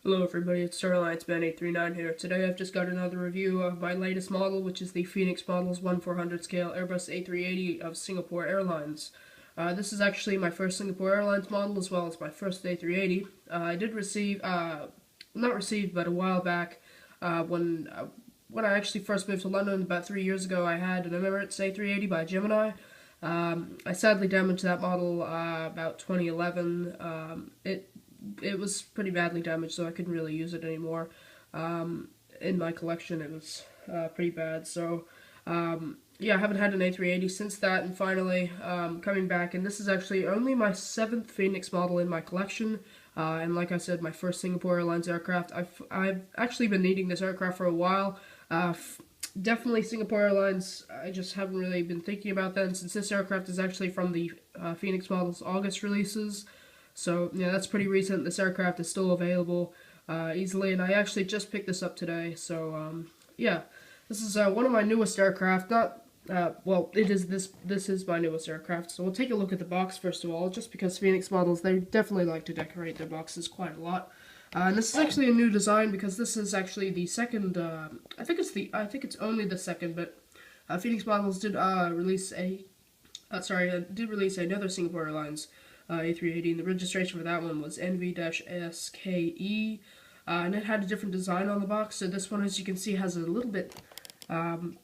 Hello everybody, it's Airlines Man 839 here. Today I've just got another review of my latest model, which is the Phoenix Models 1/400 scale Airbus A380 of Singapore Airlines. This is actually my first Singapore Airlines model as well as my first A380. I did receive, not received, but a while back, when I actually first moved to London about 3 years ago, I had an Emirates A380 by Gemini. I sadly damaged that model about 2011. It was pretty badly damaged, so I couldn't really use it anymore. In my collection, it was pretty bad. So, yeah, I haven't had an A380 since that, and finally coming back. And this is actually only my 7th Phoenix model in my collection. And like I said, my first Singapore Airlines aircraft. I've actually been needing this aircraft for a while. Definitely Singapore Airlines. I just haven't really been thinking about that. And since this aircraft is actually from the Phoenix model's August releases. So, yeah, that's pretty recent. This aircraft is still available easily, and I actually just picked this up today. So, yeah, this is one of my newest aircraft. Not, well, it is this is my newest aircraft. So we'll take a look at the box first of all, just because Phoenix models, they definitely like to decorate their boxes quite a lot. And this is actually a new design because this is actually the second. I think it's only the second, but Phoenix models did release another Singapore Airlines A380, and the registration for that one was 9V-SKK, and it had a different design on the box. So this one, as you can see, has a little bit,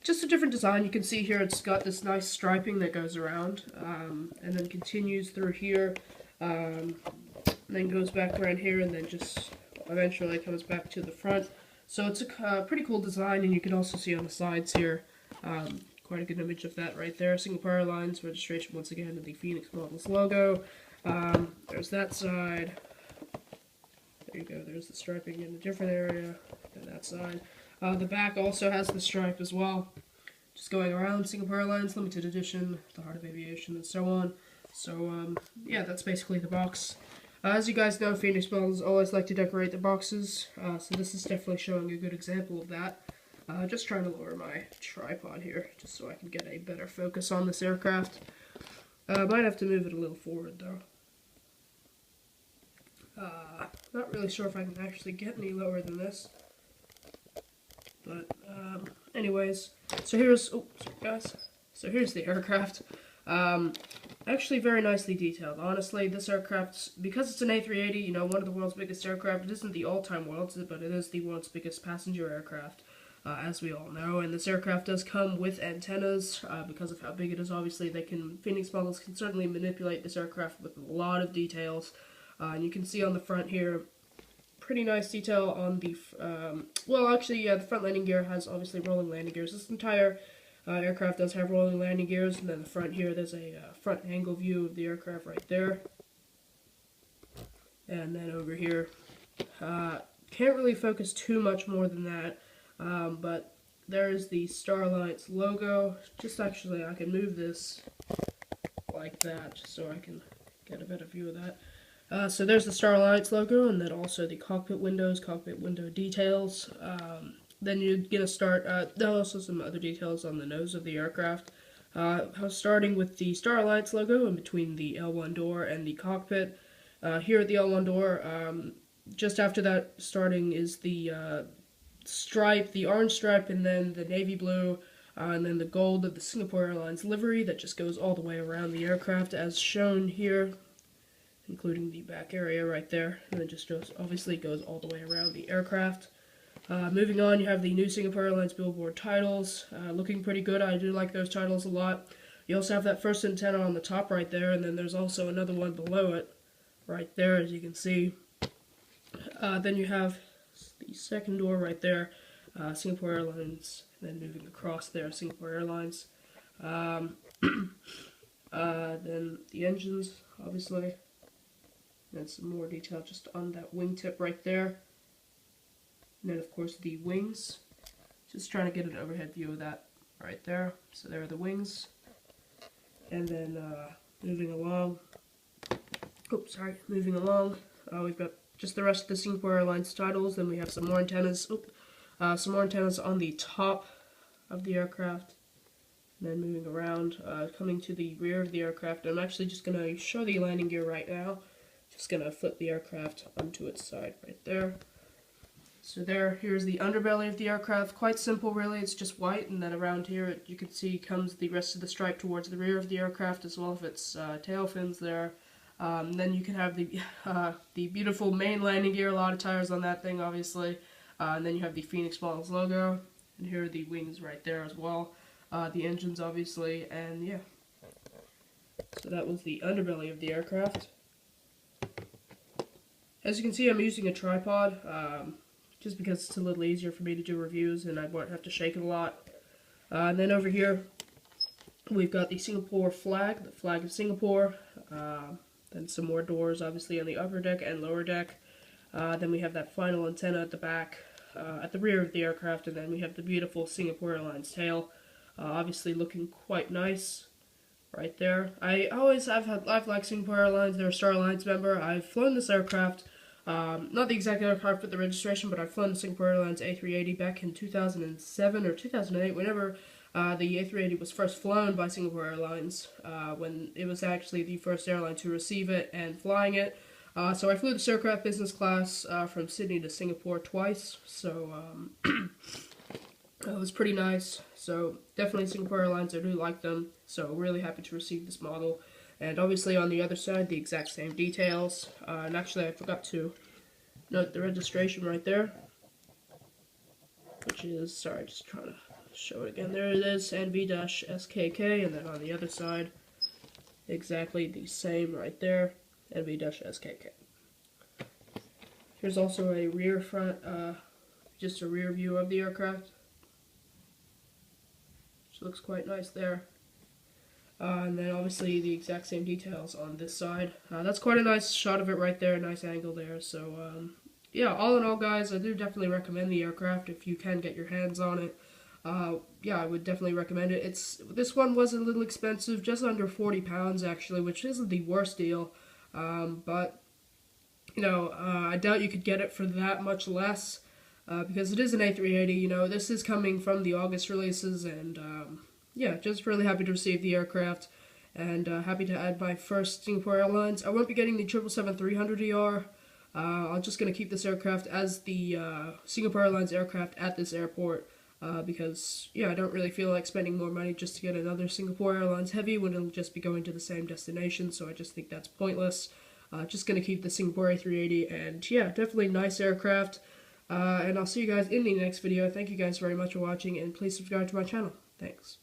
just a different design. You can see here it's got this nice striping that goes around, and then continues through here, and then goes back around here, and then just eventually comes back to the front. So it's a pretty cool design, and you can also see on the sides here, quite a good image of that right there. Singapore Airlines registration once again, and the Phoenix Models logo. There's that side. There you go, there's the striping in a different area, and that side. The back also has the stripe as well. Just going around, Singapore Airlines, limited edition, the heart of aviation, and so on. So, yeah, that's basically the box. As you guys know, Phoenix models always like to decorate the boxes, so this is definitely showing a good example of that. Just trying to lower my tripod here, just so I can get a better focus on this aircraft. Might have to move it a little forward, though. Not really sure if I can actually get any lower than this. But, anyways, so here's, oh, sorry guys. So here's the aircraft. Actually very nicely detailed. Honestly, this aircraft, because it's an A380, you know, one of the world's biggest aircraft, it isn't the all-time world's, but it is the world's biggest passenger aircraft, as we all know. And this aircraft does come with antennas, because of how big it is. Obviously, Phoenix models can certainly manipulate this aircraft with a lot of details. And you can see on the front here, pretty nice detail on the, well, actually, yeah, the front landing gear has obviously rolling landing gears. This entire aircraft does have rolling landing gears, and then the front here, there's a front angle view of the aircraft right there. And then over here, can't really focus too much more than that, but there's the Starlights logo. Just actually, I can move this like that, just so I can get a better view of that. So there's the Starlights logo, and then also the cockpit window details. Then you're going to start, there are also some other details on the nose of the aircraft. Starting with the Starlights logo in between the L1 door and the cockpit. Here at the L1 door, just after that starting is the stripe, the orange stripe, and then the navy blue, and then the gold of the Singapore Airlines livery that just goes all the way around the aircraft as shown here, including the back area right there, and then just obviously goes all the way around the aircraft. Moving on, you have the new Singapore Airlines billboard titles, looking pretty good. I do like those titles a lot. You also have that first antenna on the top right there, and then there's also another one below it, right there, as you can see. Then you have the second door right there, Singapore Airlines, and then moving across there, Singapore Airlines. Then the engines, obviously, and some more detail just on that wingtip right there. And then, of course, the wings. Just trying to get an overhead view of that right there. So there are the wings. And then moving along. Moving along. We've got just the rest of the Singapore Airlines titles. Then we have some more antennas. Some more antennas on the top of the aircraft. And then moving around, coming to the rear of the aircraft. I'm actually just going to show the landing gear right now. Just going to flip the aircraft onto its side right there. So here's the underbelly of the aircraft. Quite simple, really. It's just white, and then around here, you can see comes the rest of the stripe towards the rear of the aircraft, as well as its tail fins there. Then you can have the beautiful main landing gear. A lot of tires on that thing, obviously. And then you have the Phoenix Models logo, and here are the wings right there as well. The engines, obviously, and yeah. So that was the underbelly of the aircraft. As you can see, I'm using a tripod, just because it's a little easier for me to do reviews and I won't have to shake it a lot. And then over here, we've got the Singapore flag, the flag of Singapore. Then some more doors, obviously, on the upper deck and lower deck. Then we have that final antenna at the back, at the rear of the aircraft, and then we have the beautiful Singapore Airlines tail, obviously looking quite nice. Right there. I've liked Singapore Airlines. They're a Star Alliance member. I've flown this aircraft, not the exact aircraft with the registration, but I've flown the Singapore Airlines A380 back in 2007 or 2008, whenever the A380 was first flown by Singapore Airlines, when it was actually the first airline to receive it and flying it. So I flew this aircraft business class from Sydney to Singapore twice, so it was pretty nice. So definitely Singapore Airlines, I do like them, so really happy to receive this model. And obviously on the other side, the exact same details. And actually I forgot to note the registration right there, which is, sorry, just trying to show it again. There it is, 9V-SKK, and then on the other side, exactly the same right there, 9V-SKK. Here's also a rear front, just a rear view of the aircraft. Looks quite nice there. And then obviously the exact same details on this side. That's quite a nice shot of it right there, nice angle there. So yeah, all in all, guys, I do definitely recommend the aircraft if you can get your hands on it. Yeah, I would definitely recommend it. This one was a little expensive, just under £40 actually, which isn't the worst deal. But you know, I doubt you could get it for that much less. Because it is an A380, you know, this is coming from the August releases, and yeah, just really happy to receive the aircraft, and happy to add my first Singapore Airlines. I won't be getting the 777-300ER. I'm just going to keep this aircraft as the Singapore Airlines aircraft at this airport, because, yeah, I don't really feel like spending more money just to get another Singapore Airlines Heavy when it'll just be going to the same destination, so I just think that's pointless. Just going to keep the Singapore A380, and yeah, definitely nice aircraft. And I'll see you guys in the next video. Thank you guys very much for watching, and please subscribe to my channel. Thanks.